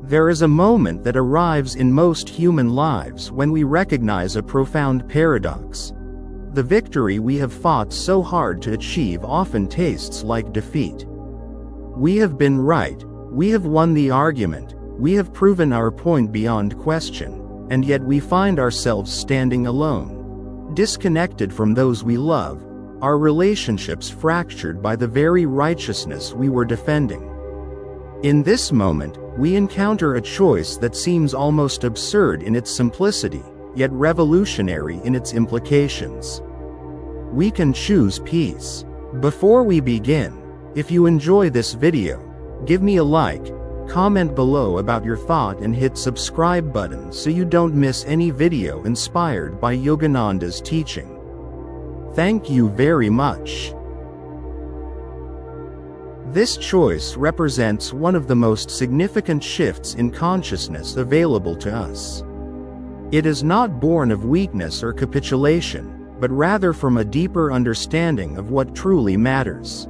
There is a moment that arrives in most human lives when we recognize a profound paradox. The victory we have fought so hard to achieve often tastes like defeat. We have been right, we have won the argument, we have proven our point beyond question, and yet we find ourselves standing alone, disconnected from those we love, our relationships fractured by the very righteousness we were defending. In this moment, we encounter a choice that seems almost absurd in its simplicity, yet revolutionary in its implications. We can choose peace. Before we begin, if you enjoy this video, give me a like, comment below about your thought and hit subscribe button so you don't miss any video inspired by Yogananda's teaching. Thank you very much. This choice represents one of the most significant shifts in consciousness available to us. It is not born of weakness or capitulation, but rather from a deeper understanding of what truly matters.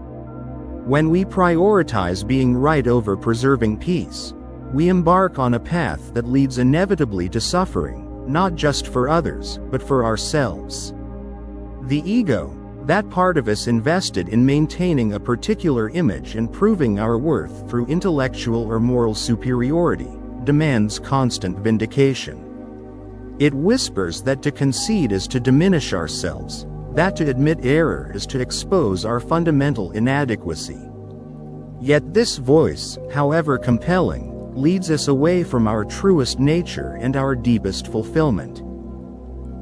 When we prioritize being right over preserving peace, we embark on a path that leads inevitably to suffering, not just for others, but for ourselves. The ego, that part of us invested in maintaining a particular image and proving our worth through intellectual or moral superiority, demands constant vindication. It whispers that to concede is to diminish ourselves, that to admit error is to expose our fundamental inadequacy. Yet this voice, however compelling, leads us away from our truest nature and our deepest fulfillment.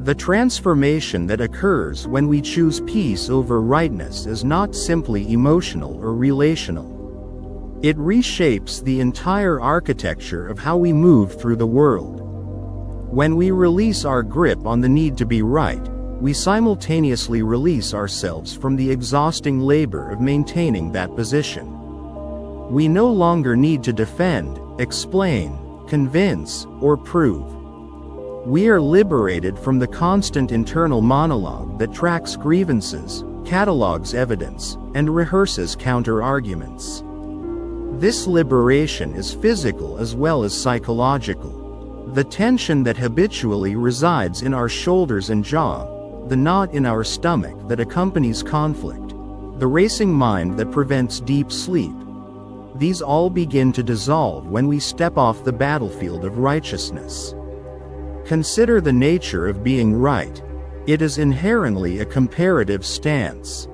The transformation that occurs when we choose peace over rightness is not simply emotional or relational. It reshapes the entire architecture of how we move through the world. When we release our grip on the need to be right, we simultaneously release ourselves from the exhausting labor of maintaining that position. We no longer need to defend, explain, convince, or prove. We are liberated from the constant internal monologue that tracks grievances, catalogs evidence, and rehearses counter-arguments. This liberation is physical as well as psychological. The tension that habitually resides in our shoulders and jaw, the knot in our stomach that accompanies conflict, the racing mind that prevents deep sleep, these all begin to dissolve when we step off the battlefield of righteousness. Consider the nature of being right. It is inherently a comparative stance.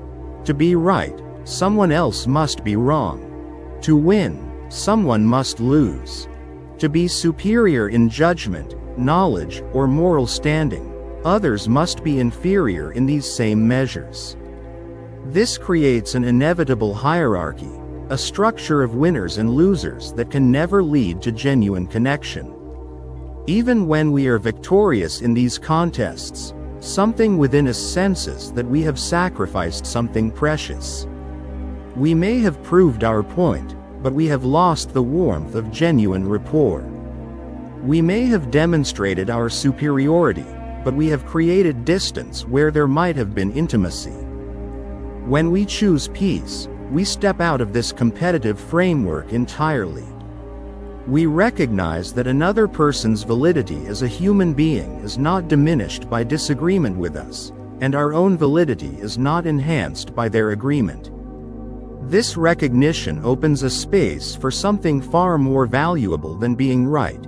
To be right, someone else must be wrong. To win, someone must lose. To be superior in judgment, knowledge, or moral standing, others must be inferior in these same measures. This creates an inevitable hierarchy, a structure of winners and losers that can never lead to genuine connection. Even when we are victorious in these contests, something within us senses that we have sacrificed something precious. We may have proved our point, but we have lost the warmth of genuine rapport. We may have demonstrated our superiority, but we have created distance where there might have been intimacy. When we choose peace, we step out of this competitive framework entirely. We recognize that another person's validity as a human being is not diminished by disagreement with us, and our own validity is not enhanced by their agreement. This recognition opens a space for something far more valuable than being right.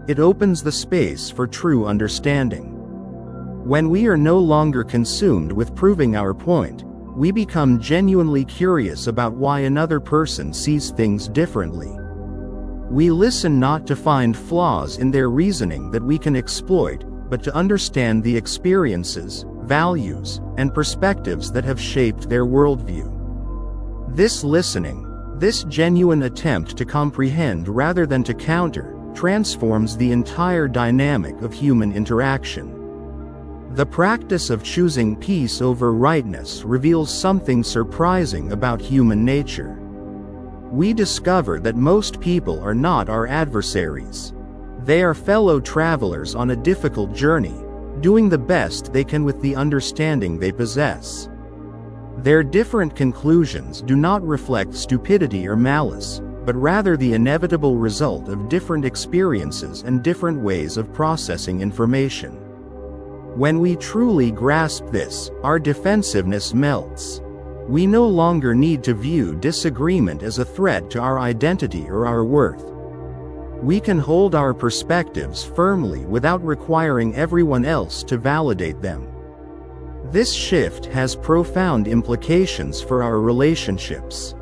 It opens the space for true understanding. When we are no longer consumed with proving our point, we become genuinely curious about why another person sees things differently. We listen not to find flaws in their reasoning that we can exploit, but to understand the experiences, values, and perspectives that have shaped their worldview. This listening, this genuine attempt to comprehend rather than to counter, transforms the entire dynamic of human interaction. The practice of choosing peace over rightness reveals something surprising about human nature. We discover that most people are not our adversaries. They are fellow travelers on a difficult journey, doing the best they can with the understanding they possess. Their different conclusions do not reflect stupidity or malice, but rather the inevitable result of different experiences and different ways of processing information. When we truly grasp this, our defensiveness melts. We no longer need to view disagreement as a threat to our identity or our worth. We can hold our perspectives firmly without requiring everyone else to validate them. This shift has profound implications for our relationships.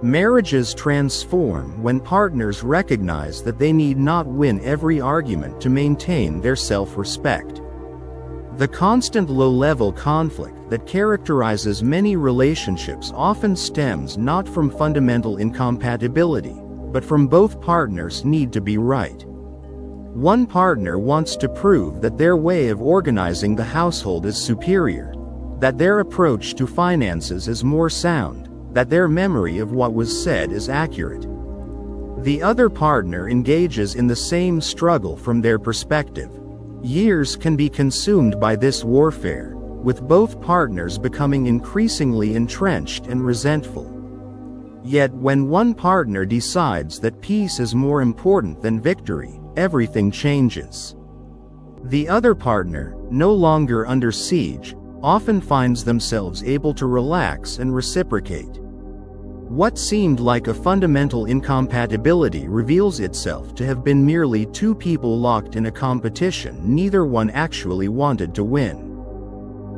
Marriages transform when partners recognize that they need not win every argument to maintain their self-respect. The constant low-level conflict that characterizes many relationships often stems not from fundamental incompatibility, but from both partners' need to be right. One partner wants to prove that their way of organizing the household is superior, that their approach to finances is more sound, that their memory of what was said is accurate. The other partner engages in the same struggle from their perspective. Years can be consumed by this warfare, with both partners becoming increasingly entrenched and resentful. Yet when one partner decides that peace is more important than victory, everything changes. The other partner, no longer under siege, often finds themselves able to relax and reciprocate. What seemed like a fundamental incompatibility reveals itself to have been merely two people locked in a competition neither one actually wanted to win.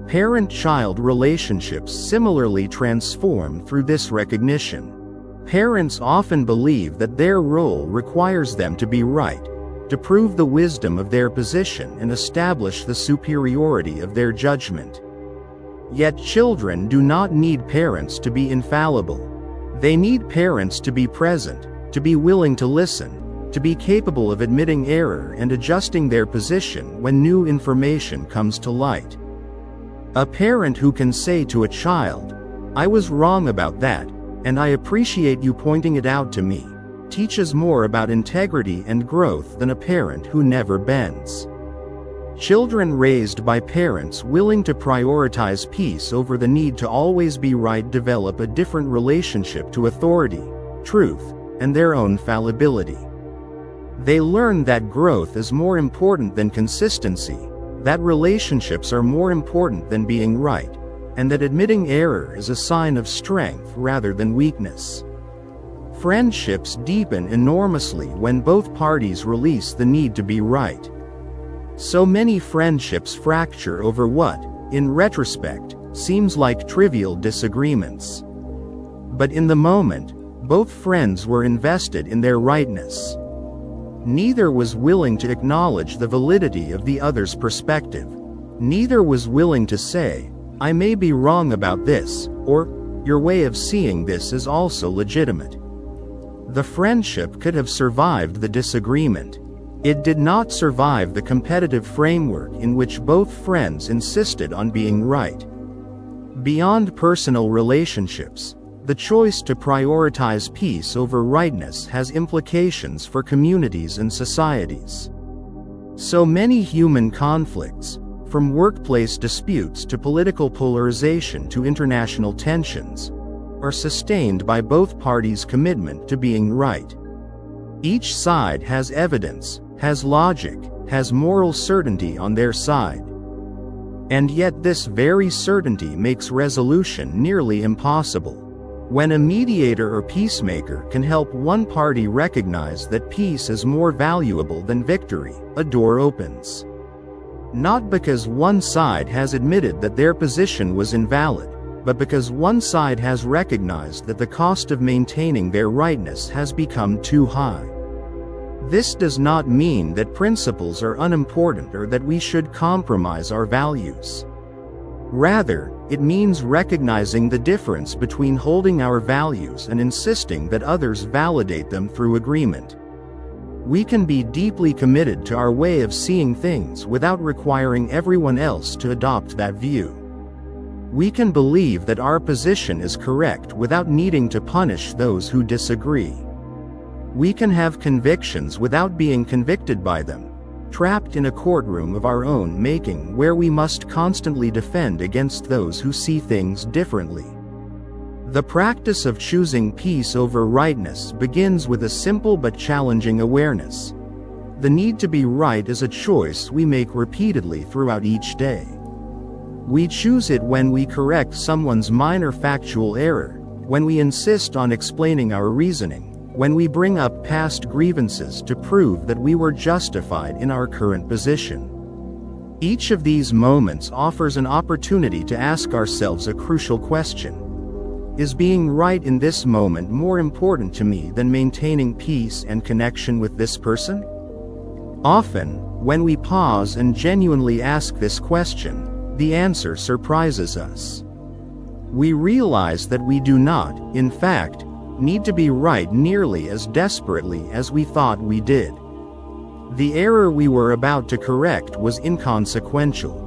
Parent-child relationships similarly transform through this recognition. Parents often believe that their role requires them to be right, to prove the wisdom of their position and establish the superiority of their judgment. Yet children do not need parents to be infallible. They need parents to be present, to be willing to listen, to be capable of admitting error and adjusting their position when new information comes to light. A parent who can say to a child, "I was wrong about that, and I appreciate you pointing it out to me," teaches more about integrity and growth than a parent who never bends. Children raised by parents willing to prioritize peace over the need to always be right develop a different relationship to authority, truth, and their own fallibility. They learn that growth is more important than consistency, that relationships are more important than being right, and that admitting error is a sign of strength rather than weakness. Friendships deepen enormously when both parties release the need to be right. So many friendships fracture over what, in retrospect, seems like trivial disagreements. But in the moment, both friends were invested in their rightness. Neither was willing to acknowledge the validity of the other's perspective. Neither was willing to say, "I may be wrong about this," or, "Your way of seeing this is also legitimate." The friendship could have survived the disagreement. It did not survive the competitive framework in which both friends insisted on being right. Beyond personal relationships, the choice to prioritize peace over rightness has implications for communities and societies. So many human conflicts, from workplace disputes to political polarization to international tensions, are sustained by both parties' commitment to being right. Each side has evidence, has logic, has moral certainty on their side. And yet this very certainty makes resolution nearly impossible. When a mediator or peacemaker can help one party recognize that peace is more valuable than victory, a door opens. Not because one side has admitted that their position was invalid, but because one side has recognized that the cost of maintaining their rightness has become too high. This does not mean that principles are unimportant or that we should compromise our values. Rather, it means recognizing the difference between holding our values and insisting that others validate them through agreement. We can be deeply committed to our way of seeing things without requiring everyone else to adopt that view. We can believe that our position is correct without needing to punish those who disagree. We can have convictions without being convicted by them, trapped in a courtroom of our own making where we must constantly defend against those who see things differently. The practice of choosing peace over rightness begins with a simple but challenging awareness. The need to be right is a choice we make repeatedly throughout each day. We choose it when we correct someone's minor factual error, when we insist on explaining our reasoning, when we bring up past grievances to prove that we were justified in our current position. Each of these moments offers an opportunity to ask ourselves a crucial question. Is being right in this moment more important to me than maintaining peace and connection with this person? Often, when we pause and genuinely ask this question, the answer surprises us. We realize that we do not, in fact, need to be right nearly as desperately as we thought we did. The error we were about to correct was inconsequential.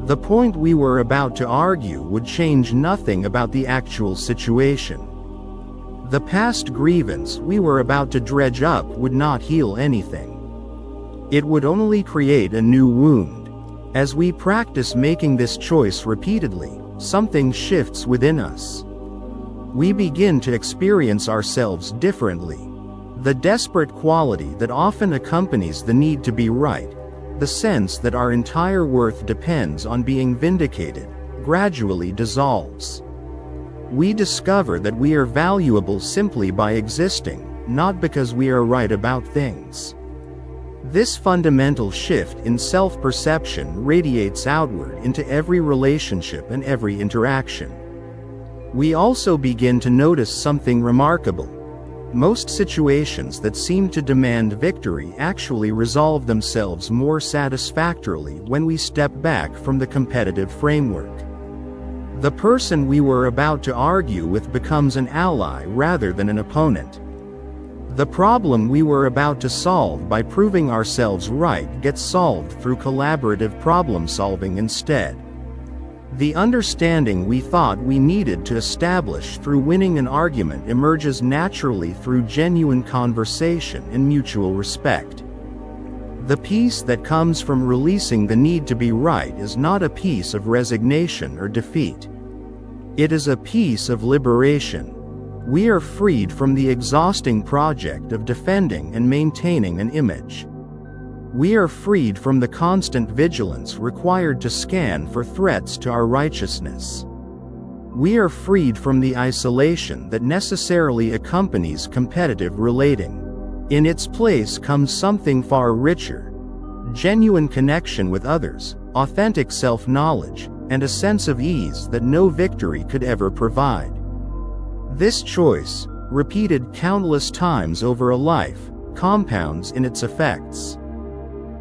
The point we were about to argue would change nothing about the actual situation. The past grievance we were about to dredge up would not heal anything. It would only create a new wound. As we practice making this choice repeatedly, something shifts within us. We begin to experience ourselves differently. The desperate quality that often accompanies the need to be right, the sense that our entire worth depends on being vindicated, gradually dissolves. We discover that we are valuable simply by existing, not because we are right about things. This fundamental shift in self-perception radiates outward into every relationship and every interaction. We also begin to notice something remarkable. Most situations that seem to demand victory actually resolve themselves more satisfactorily when we step back from the competitive framework. The person we were about to argue with becomes an ally rather than an opponent. The problem we were about to solve by proving ourselves right gets solved through collaborative problem solving instead. The understanding we thought we needed to establish through winning an argument emerges naturally through genuine conversation and mutual respect. The peace that comes from releasing the need to be right is not a peace of resignation or defeat. It is a peace of liberation. We are freed from the exhausting project of defending and maintaining an image. We are freed from the constant vigilance required to scan for threats to our righteousness. We are freed from the isolation that necessarily accompanies competitive relating. In its place comes something far richer: genuine connection with others, authentic self-knowledge, and a sense of ease that no victory could ever provide. This choice, repeated countless times over a life, compounds in its effects.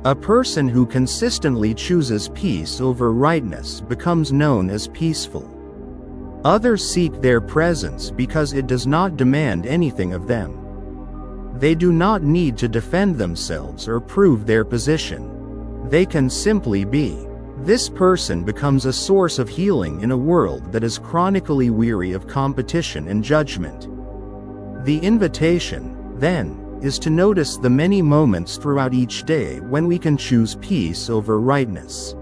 A person who consistently chooses peace over rightness becomes known as peaceful. Others seek their presence because it does not demand anything of them. They do not need to defend themselves or prove their position. They can simply be. This person becomes a source of healing in a world that is chronically weary of competition and judgment. The invitation, then, is to notice the many moments throughout each day when we can choose peace over rightness.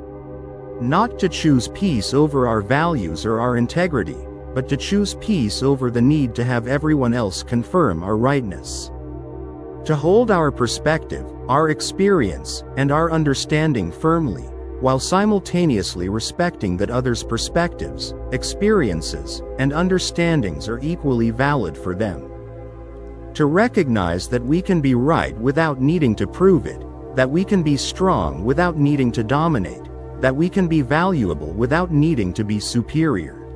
Not to choose peace over our values or our integrity, but to choose peace over the need to have everyone else confirm our rightness. To hold our perspective, our experience, and our understanding firmly, while simultaneously respecting that others' perspectives, experiences, and understandings are equally valid for them. To recognize that we can be right without needing to prove it, that we can be strong without needing to dominate, that we can be valuable without needing to be superior.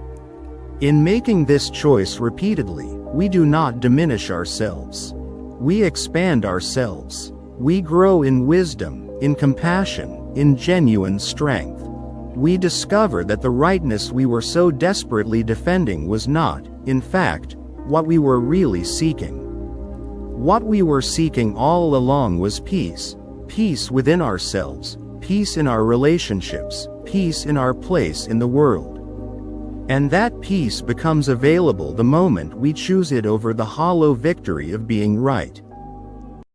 In making this choice repeatedly, we do not diminish ourselves. We expand ourselves. We grow in wisdom, in compassion, in genuine strength. We discover that the rightness we were so desperately defending was not, in fact, what we were really seeking. What we were seeking all along was peace, peace within ourselves, peace in our relationships, peace in our place in the world. And that peace becomes available the moment we choose it over the hollow victory of being right.